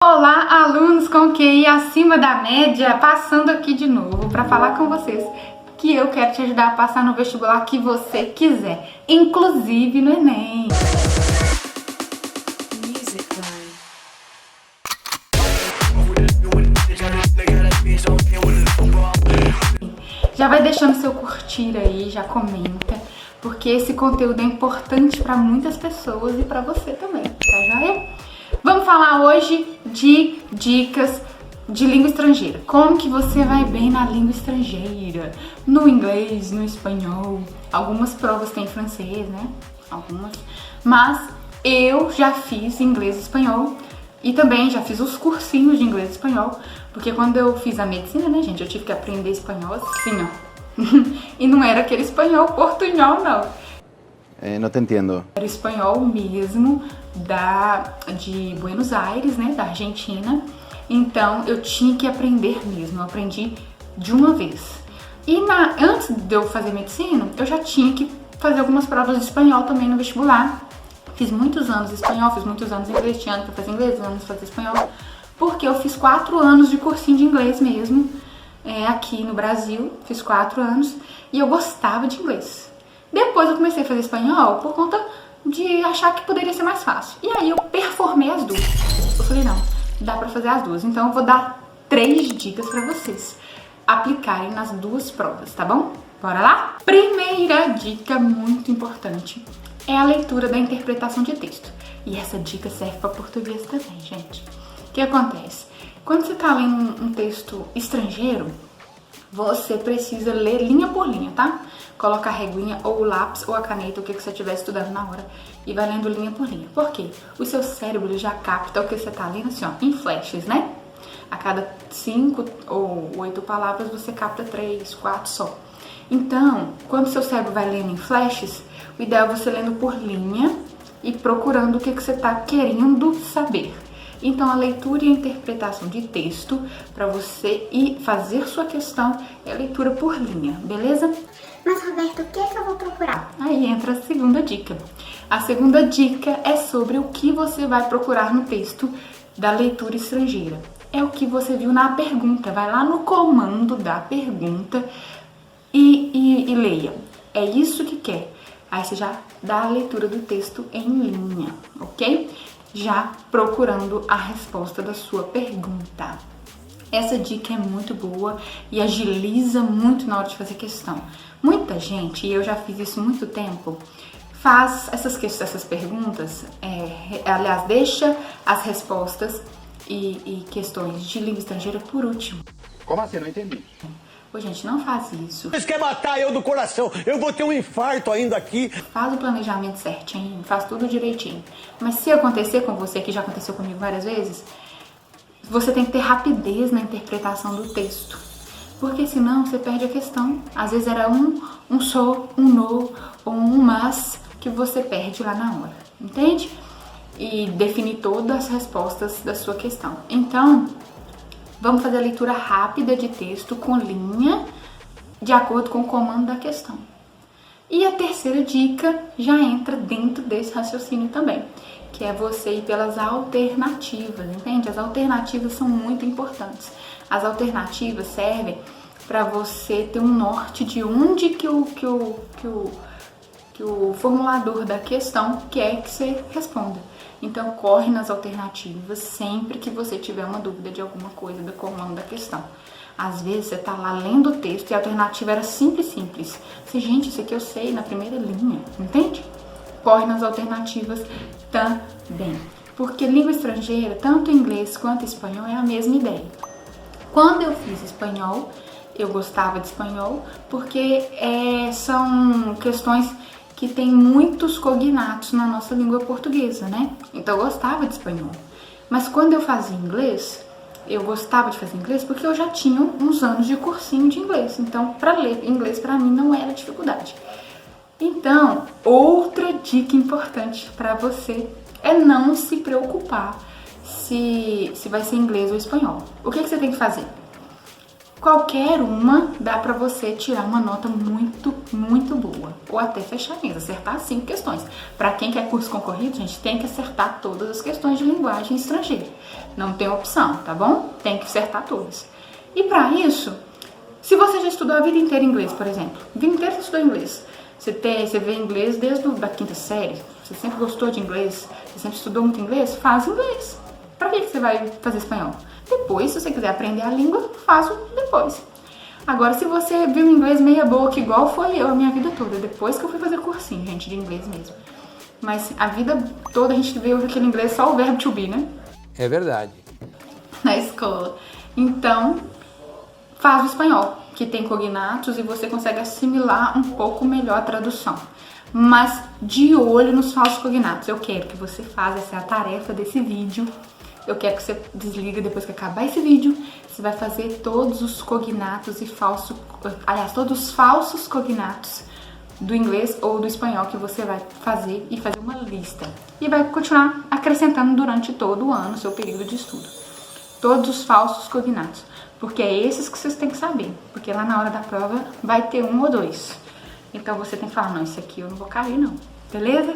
Olá, alunos com QI acima da média, passando aqui de novo para falar com vocês que eu quero te ajudar a passar no vestibular que você quiser, inclusive no Enem. Já vai deixando seu curtir aí, já comenta, porque esse conteúdo é importante para muitas pessoas e para você também, tá joia? Vamos falar hoje de dicas de língua estrangeira. Como que você vai bem na língua estrangeira? No inglês, no espanhol. Algumas provas tem francês, né? Algumas. Mas eu já fiz inglês e espanhol. E também já fiz os cursinhos de inglês e espanhol. Porque quando eu fiz a medicina, né, gente? Eu tive que aprender espanhol assim, ó. E não era aquele espanhol portunhol, não. Não te entendo. Era o espanhol mesmo de Buenos Aires, né, da Argentina. Então eu tinha que aprender mesmo, eu aprendi de uma vez. E antes de eu fazer medicina, eu já tinha que fazer algumas provas de espanhol também no vestibular. Fiz muitos anos espanhol, fiz muitos anos inglês, tinha ano pra fazer inglês, anos pra fazer espanhol. Porque eu fiz 4 anos de cursinho de inglês mesmo, aqui no Brasil, fiz 4 anos, e eu gostava de inglês. Depois eu comecei a fazer espanhol por conta de achar que poderia ser mais fácil. E aí eu performei as duas. Eu falei, não, dá pra fazer as duas. Então eu vou dar 3 dicas pra vocês aplicarem nas duas provas, tá bom? Bora lá? Primeira dica muito importante é a leitura da interpretação de texto. E essa dica serve pra português também, gente. O que acontece? Quando você tá lendo um texto estrangeiro, você precisa ler linha por linha, tá? Coloca a reguinha ou o lápis ou a caneta, o que você estiver estudando na hora, e vai lendo linha por linha. Por quê? O seu cérebro já capta o que você tá lendo assim, ó, em flashes, né? A cada 5 ou 8 palavras você capta 3, 4 só. Então, quando o seu cérebro vai lendo em flashes, o ideal é você lendo por linha e procurando o que você tá querendo saber. Então, a leitura e a interpretação de texto, para você ir fazer sua questão, é a leitura por linha, beleza? Mas, Roberto, o que é que eu vou procurar? Aí entra a segunda dica. A segunda dica é sobre o que você vai procurar no texto da leitura estrangeira. É o que você viu na pergunta. Vai lá no comando da pergunta e leia. É isso que quer. Aí você já dá a leitura do texto em linha, ok? Já procurando a resposta da sua pergunta. Essa dica é muito boa e agiliza muito na hora de fazer questão. Muita gente, e eu já fiz isso há muito tempo, faz essas perguntas, aliás, deixa as respostas e questões de língua estrangeira por último. Como assim? Não entendi. Ô, gente, não faz isso. Vocês querem matar eu do coração? Eu vou ter um infarto ainda aqui. Faz o planejamento certinho, faz tudo direitinho. Mas se acontecer com você, que já aconteceu comigo várias vezes, você tem que ter rapidez na interpretação do texto. Porque senão você perde a questão. Às vezes era um sou, um no ou um mas que você perde lá na hora. Entende? E definir todas as respostas da sua questão. Então, vamos fazer a leitura rápida de texto com linha, de acordo com o comando da questão. E a terceira dica já entra dentro desse raciocínio também, que é você ir pelas alternativas, entende? As alternativas são muito importantes. As alternativas servem para você ter um norte de onde que o formulador da questão quer que você responda. Então, corre nas alternativas sempre que você tiver uma dúvida de alguma coisa do comando da questão. Às vezes, você tá lá lendo o texto e a alternativa era simples. Você, gente, isso aqui eu sei na primeira linha, entende? Corre nas alternativas também. Porque língua estrangeira, tanto inglês quanto espanhol, é a mesma ideia. Quando eu fiz espanhol, eu gostava de espanhol, porque são questões que tem muitos cognatos na nossa língua portuguesa, né? Então eu gostava de espanhol. Mas quando eu fazia inglês, eu gostava de fazer inglês porque eu já tinha uns anos de cursinho de inglês. Então, para ler inglês para mim não era dificuldade. Então, outra dica importante para você é não se preocupar se vai ser inglês ou espanhol. O que você tem que fazer? qualquer uma dá pra você tirar uma nota muito, muito boa. Ou até fechar mesmo, acertar 5 questões. Pra quem quer curso concorrido, gente, tem que acertar todas as questões de linguagem estrangeira. Não tem opção, tá bom? Tem que acertar todas. E pra isso, se você já estudou a vida inteira inglês, por exemplo, a vida inteira você estudou inglês, você vê inglês desde a 5ª série, você sempre gostou de inglês, você sempre estudou muito inglês, faz inglês. Pra que você vai fazer espanhol? Depois, se você quiser aprender a língua, faço depois. Agora, se você viu inglês meia boca, igual foi eu a minha vida toda, depois que eu fui fazer cursinho, gente, de inglês mesmo. Mas a vida toda a gente viu aquele inglês só o verbo to be, né? É verdade. Na escola. Então, faz o espanhol, que tem cognatos e você consegue assimilar um pouco melhor a tradução. Mas de olho nos falsos cognatos. Eu quero que você faça, essa é a tarefa desse vídeo. Eu quero que você desliga depois que acabar esse vídeo. Você vai fazer todos os cognatos e todos os falsos cognatos do inglês ou do espanhol que você vai fazer e fazer uma lista. E vai continuar acrescentando durante todo o ano, seu período de estudo. Todos os falsos cognatos. Porque é esses que vocês têm que saber. Porque lá na hora da prova vai ter 1 ou 2. Então você tem que falar, não, esse aqui eu não vou cair não. Beleza?